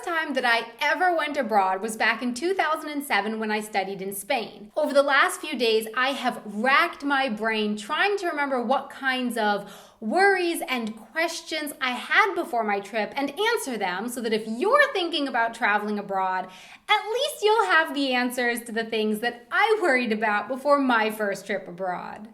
first time that I ever went abroad was back in 2007 when I studied in Spain. Over the last few days, I have racked my brain trying to remember what kinds of worries and questions I had before my trip and answer them so that if you're thinking about traveling abroad, at least you'll have the answers to the things that I worried about before my first trip abroad.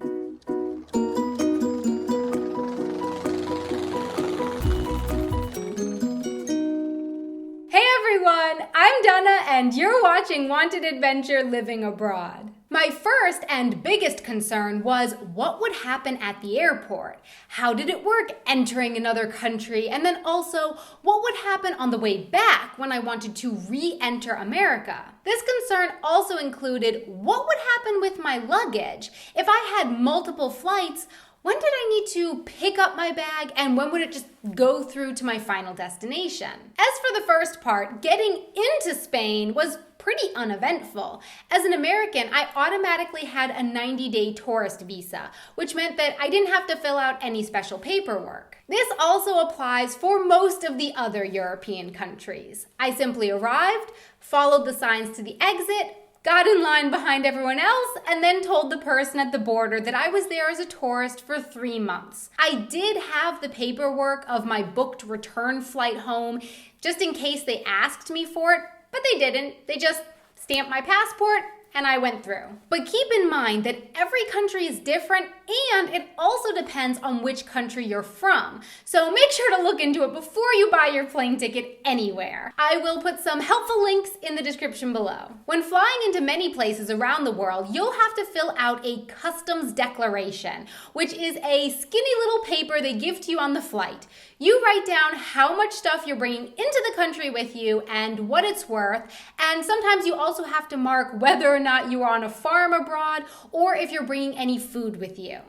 Hey everyone, I'm Donna and you're watching Wanted Adventure Living Abroad. My first and biggest concern was what would happen at the airport. How did it work entering another country? And then also, what would happen on the way back when I wanted to re-enter America? This concern also included what would happen with my luggage. If I had multiple flights, when did I need to pick up my bag and when would it just go through to my final destination? As for the first part, getting into Spain was pretty uneventful. As an American, I automatically had a 90-day tourist visa, which meant that I didn't have to fill out any special paperwork. This also applies for most of the other European countries. I simply arrived, followed the signs to the exit, got in line behind everyone else, and then told the person at the border that I was there as a tourist for 3 months. I did have the paperwork of my booked return flight home, just in case they asked me for it, but they didn't. They just stamped my passport and I went through. But keep in mind that every country is different and it also depends on which country you're from. So make sure to look into it before you buy your plane ticket anywhere. I will put some helpful links in the description below. When flying into many places around the world, you'll have to fill out a customs declaration, which is a skinny little paper they give to you on the flight. You write down how much stuff you're bringing into the country with you and what it's worth, and sometimes you also have to mark whether or not you are on a farm abroad or if you're bringing any food with you.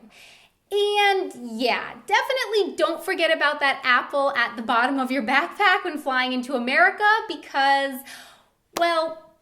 And yeah, definitely don't forget about that apple at the bottom of your backpack when flying into America because, well,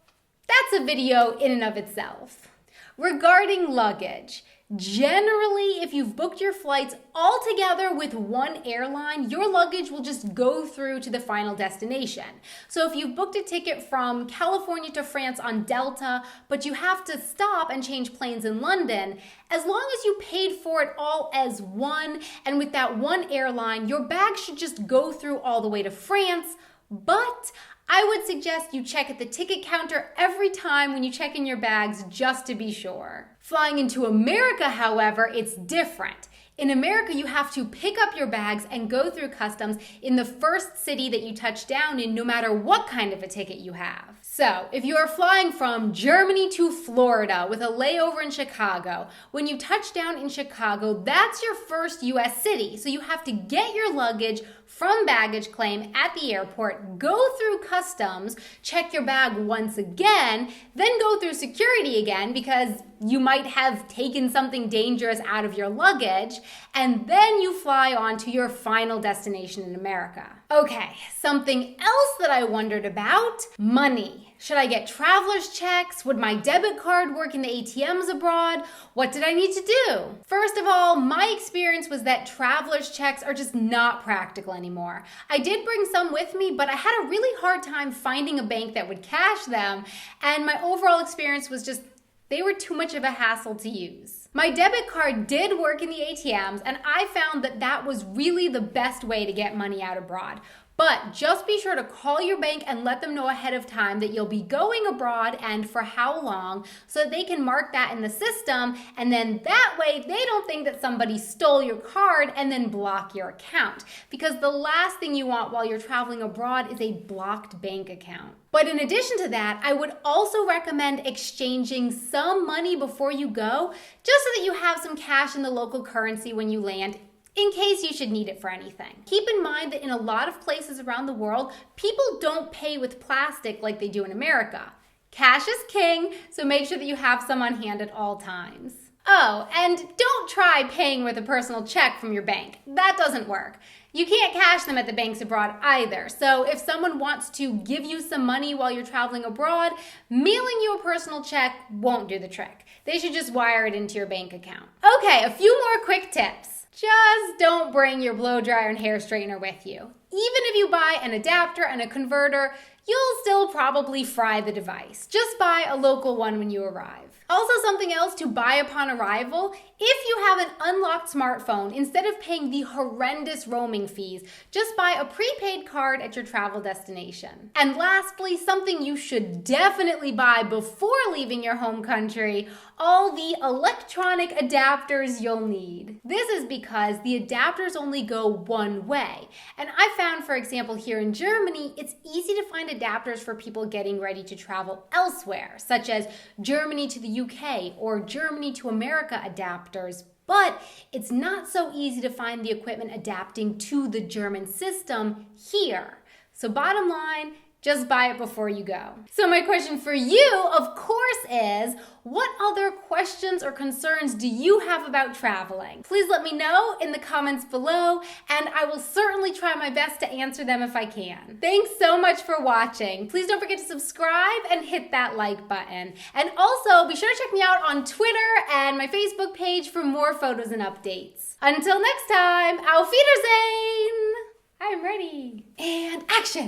that's a video in and of itself. Regarding luggage, generally, if you've booked your flights all together with one airline, your luggage will just go through to the final destination. So if you've booked a ticket from California to France on Delta, but you have to stop and change planes in London, as long as you paid for it all as one, and with that one airline, your bag should just go through all the way to France, but I would suggest you check at the ticket counter every time when you check in your bags just to be sure. Flying into America, however, it's different. In America, you have to pick up your bags and go through customs in the first city that you touch down in, no matter what kind of a ticket you have. So, if you are flying from Germany to Florida with a layover in Chicago, when you touch down in Chicago, that's your first US city. So you have to get your luggage from baggage claim at the airport, go through customs, check your bag once again, then go through security again because you might have taken something dangerous out of your luggage, and then you fly on to your final destination in America. Okay, something else that I wondered about, money. Should I get traveler's checks? Would my debit card work in the ATMs abroad? What did I need to do? First of all, my experience was that traveler's checks are just not practical anymore. I did bring some with me, but I had a really hard time finding a bank that would cash them, and my overall experience was just they were too much of a hassle to use. My debit card did work in the ATMs, and I found that that was really the best way to get money out abroad. But just be sure to call your bank and let them know ahead of time that you'll be going abroad and for how long so that they can mark that in the system, and then that way they don't think that somebody stole your card and then block your account. Because the last thing you want while you're traveling abroad is a blocked bank account. But in addition to that, I would also recommend exchanging some money before you go, just so that you have some cash in the local currency when you land, in case you should need it for anything. Keep in mind that in a lot of places around the world, people don't pay with plastic like they do in America. Cash is king, so make sure that you have some on hand at all times. Oh, and don't try paying with a personal check from your bank. That doesn't work. You can't cash them at the banks abroad either. So if someone wants to give you some money while you're traveling abroad, mailing you a personal check won't do the trick. They should just wire it into your bank account. Okay, a few more quick tips. Just don't bring your blow dryer and hair straightener with you. even if you buy an adapter and a converter, you'll still probably fry the device. Just buy a local one when you arrive. Also, something else to buy upon arrival, if you have an unlocked smartphone, instead of paying the horrendous roaming fees, just buy a prepaid card at your travel destination. And lastly, something you should definitely buy before leaving your home country, all the electronic adapters you'll need. This is because the adapters only go one way. And I found, for example, here in Germany, it's easy to find adapters for people getting ready to travel elsewhere, such as Germany to the UK or Germany to America adapters, but it's not so easy to find the equipment adapting to the German system here. So bottom line, just buy it before you go. So my question for you, of course, is what other questions or concerns do you have about traveling? Please let me know in the comments below, and I will certainly try my best to answer them if I can. Thanks so much for watching. Please don't forget to subscribe and hit that like button. And also, be sure to check me out on Twitter and my Facebook page for more photos and updates. Until next time, Auf Wiedersehen! I'm ready. And action!